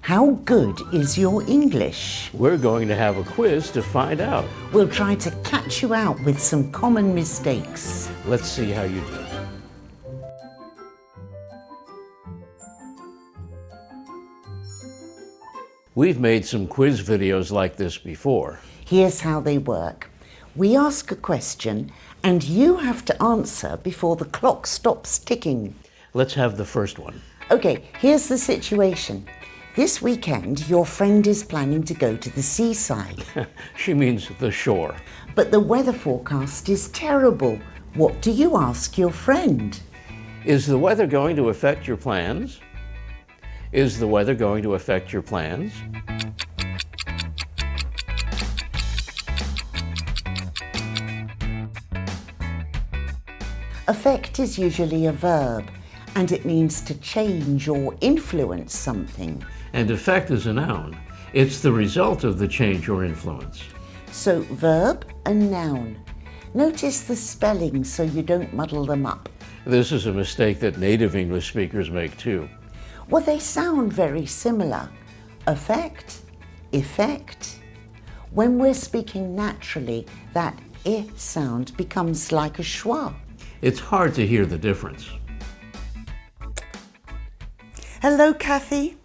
How good is your English? We're going to have a quiz to find out. We'll try to catch you out with some common mistakes. Let's see how you do. We've made some quiz videos like this before. Here's how they work. We ask a question and you have to answer before the clock stops ticking. Let's have the first one. Okay, here's the situation. This weekend, your friend is planning to go to the seaside. She means the shore. But the weather forecast is terrible. What do you ask your friend? Is the weather going to affect your plans? Is the weather going to affect your plans? Affect is usually a verb, and it means to change or influence something. And effect is a noun. It's the result of the change or influence. So verb and noun. Notice the spelling so you don't muddle them up. This is a mistake that native English speakers make too. Well, they sound very similar. Affect, effect. When we're speaking naturally, that I sound becomes like a schwa. It's hard to hear the difference. Hello, Kathy.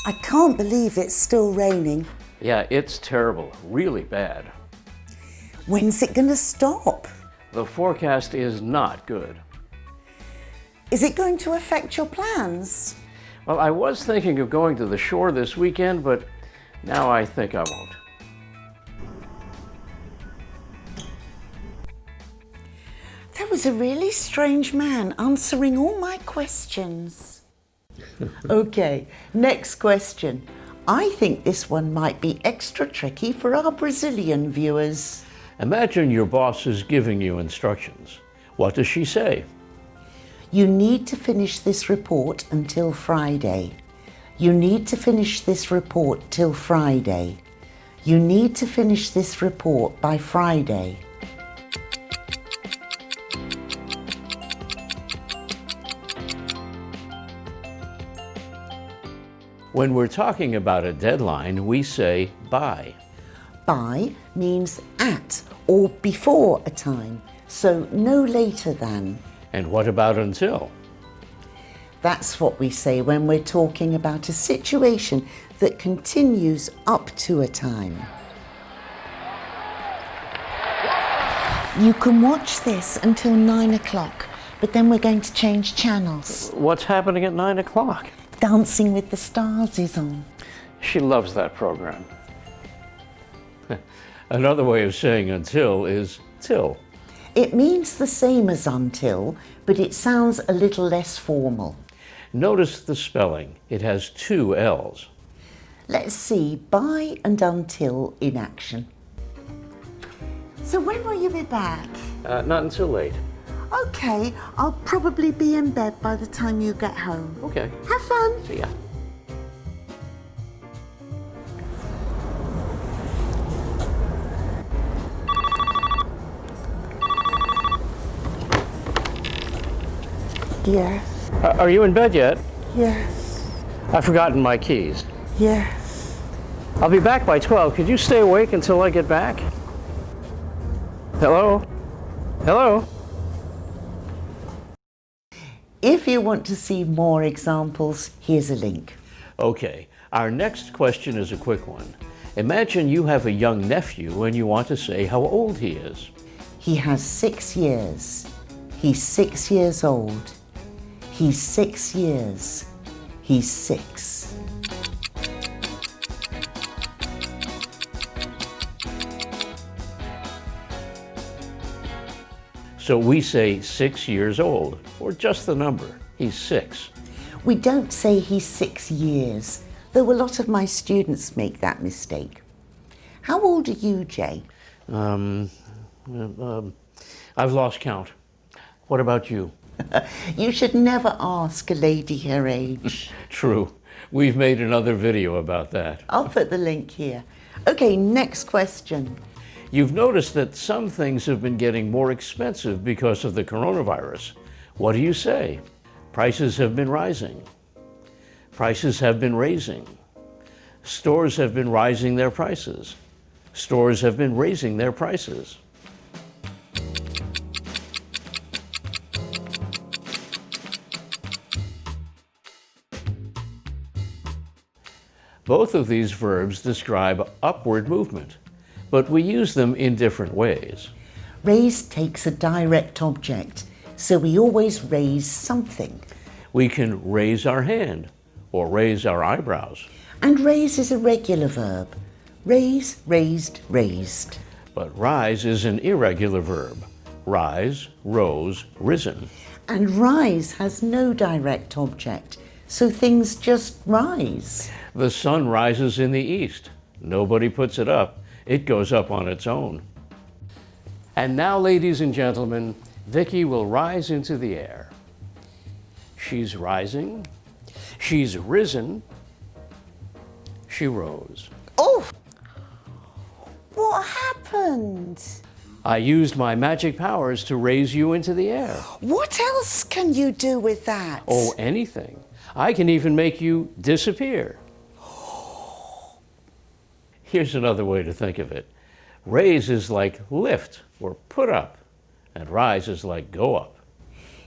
I can't believe it's still raining. Yeah, it's terrible, really bad. When's it going to stop? The forecast is not good. Is it going to affect your plans? Well, I was thinking of going to the shore this weekend, but now I think I won't. That was a really strange man answering all my questions. Okay, next question. I think this one might be extra tricky for our Brazilian viewers. Imagine your boss is giving you instructions. What does she say? You need to finish this report until Friday. You need to finish this report till Friday. You need to finish this report by Friday. When we're talking about a deadline, we say by. By means at or before a time, so no later than. And what about until? That's what we say when we're talking about a situation that continues up to a time. You can watch this until 9 o'clock, but then we're going to change channels. What's happening at 9 o'clock? Dancing with the Stars is on. She loves that program. Another way of saying until is till. It means the same as until, but it sounds a little less formal. Notice the spelling. It has two L's. Let's see by and until in action. So when will you be back? Not until late. Okay, I'll probably be in bed by the time you get home. Okay. Have fun. See ya. Yes, Are you in bed yet? yes, I've forgotten my keys. yes. I'll be back by 12. Could you stay awake until I get back? Hello? Hello? If you want to see more examples, here's a link. Okay, our next question is a quick one. Imagine you have a young nephew and you want to say how old he is. He has 6 years. He's 6 years old. He's 6 years. He's 6. So we say 6 years old, or just the number. He's 6. We don't say he's 6 years, though a lot of my students make that mistake. How old are you, Jay? I've lost count. What about you? You should never ask a lady her age. True. We've made another video about that. I'll put the link here. Okay, next question. You've noticed that some things have been getting more expensive because of the coronavirus. What do you say? Prices have been rising. Prices have been raising. Stores have been rising their prices. Stores have been raising their prices. Both of these verbs describe upward movement, but we use them in different ways. Raise takes a direct object, so we always raise something. We can raise our hand or raise our eyebrows. And raise is a regular verb. Raise, raised, raised. But rise is an irregular verb. Rise, rose, risen. And rise has no direct object, so things just rise. The sun rises in the east. Nobody puts it up. It goes up on its own. And now, ladies and gentlemen, Vicky will rise into the air. She's rising. She's risen. She rose. Oh! What happened? I used my magic powers to raise you into the air. What else can you do with that? Oh, anything. I can even make you disappear. Here's another way to think of it. Raise is like lift or put up, and rise is like go up.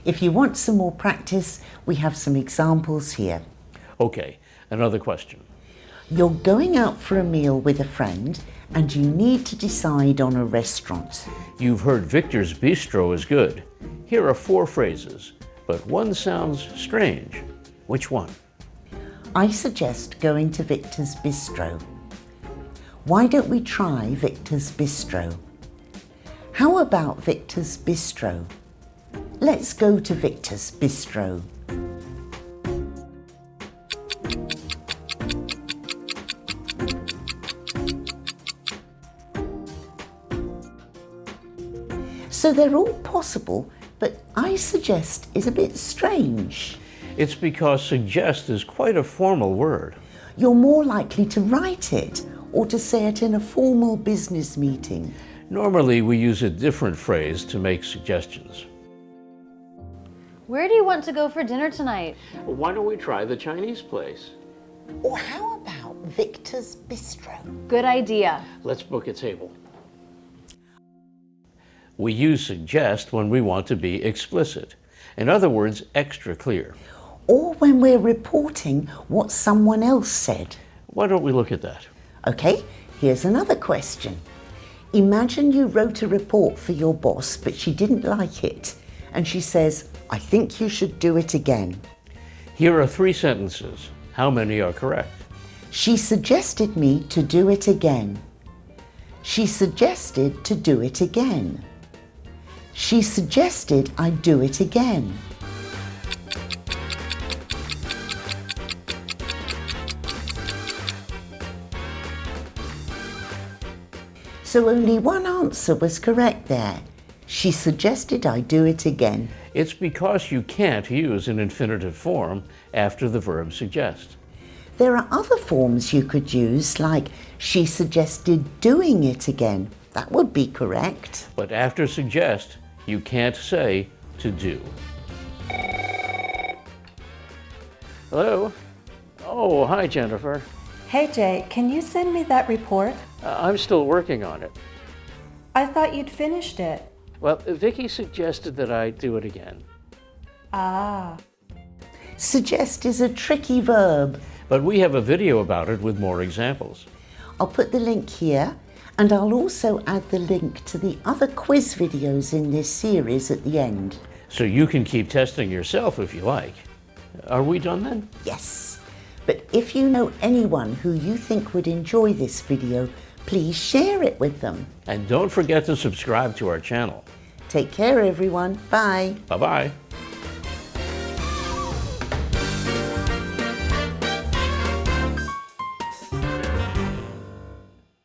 If you want some more practice, we have some examples here. Okay, another question. You're going out for a meal with a friend and you need to decide on a restaurant. You've heard Victor's Bistro is good. Here are 4 phrases, but one sounds strange. Which one? I suggest going to Victor's Bistro. Why don't we try Victor's Bistro? How about Victor's Bistro? Let's go to Victor's Bistro. So they're all possible, but I suggest is a bit strange. It's because suggest is quite a formal word. You're more likely to write it or to say it in a formal business meeting. Normally, we use a different phrase to make suggestions. Where do you want to go for dinner tonight? Why don't we try the Chinese place? Or how about Victor's Bistro? Good idea. Let's book a table. We use suggest when we want to be explicit. In other words, extra clear. Or when we're reporting what someone else said. Why don't we look at that? Okay, here's another question. Imagine you wrote a report for your boss, but she didn't like it. And she says, I think you should do it again. Here are 3 sentences. How many are correct? She suggested me to do it again. She suggested to do it again. She suggested I do it again. So only one answer was correct there. She suggested I do it again. It's because you can't use an infinitive form after the verb suggest. There are other forms you could use, like she suggested doing it again. That would be correct. But after suggest, you can't say to do. Hello? Oh, hi, Jennifer. Hey Jay, can you send me that report? I'm still working on it. I thought you'd finished it. Well, Vicky suggested that I do it again. Ah. Suggest is a tricky verb. But we have a video about it with more examples. I'll put the link here, and I'll also add the link to the other quiz videos in this series at the end. So you can keep testing yourself if you like. Are we done then? Yes. But if you know anyone who you think would enjoy this video, please share it with them. And don't forget to subscribe to our channel. Take care, everyone. Bye. Bye-bye.